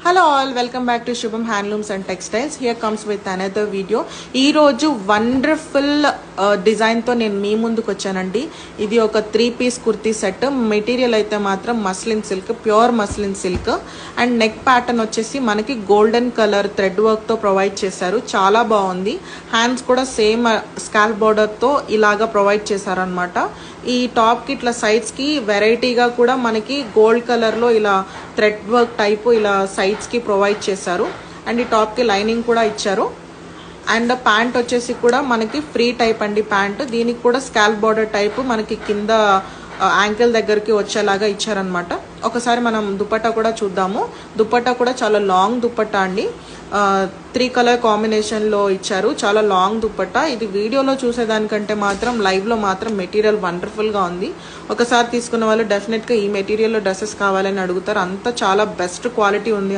Hello all, welcome back to Shubham Handlooms and Textiles. Here comes with another video. ఈ రోజు wonderful design తో నేను మీ ముందుకు వచ్చానండి. ఇది ఒక 3-piece కుర్తీ సెట్. మెటీరియల్ అయితే మాత్రం muslin silk, pure muslin silk. And neck pattern వచ్చేసి మనకి గోల్డెన్ కలర్ థ్రెడ్ వర్క్ తో ప్రొవైడ్ చేశారు. చాలా బాగుంది. హ్యాండ్స్ కూడా సేమ్ స్కాల్ప్ బోర్డర్ తో ఇలాగా ప్రొవైడ్ చేశారనమాట. ఈ టాప్ కి ఇట్లా సైడ్స్ కి వెరైటీగా కూడా మనకి గోల్డ్ కలర్ లో ఇలా థ్రెడ్ వర్క్ టైప్ ఇలా సైడ్స్ కి ప్రొవైడ్ చేశారు. అండ్ ఈ టాప్ కి లైనింగ్ కూడా ఇచ్చారు. అండ్ ప్యాంట్ వచ్చేసి కూడా మనకి ఫ్రీ టైప్ అండి ప్యాంట్. దీనికి కూడా స్కాల్ప్ బార్డర్ టైప్ మనకి కింద యాంకిల్ దగ్గరికి వచ్చేలాగా ఇచ్చారనమాట. ఒకసారి మనం దుపట్టా కూడా చూద్దాము. దుపట్టా కూడా చాలా లాంగ్ దుపట్టా అండి. 3 కలర్ కాంబినేషన్ లో ఇచ్చారు. చాలా లాంగ్ దుపట్టా. ఇది వీడియోలో చూసేదానికంటే మాత్రం లైవ్ లో మాత్రం మెటీరియల్ వండర్ఫుల్ గా ఉంది. ఒకసారి తీసుకున్న వాళ్ళు డెఫినెట్ గా ఈ మెటీరియల్ లో డ్రెస్సెస్ కావాలని అడుగుతారు. అంత చాలా బెస్ట్ క్వాలిటీ ఉంది.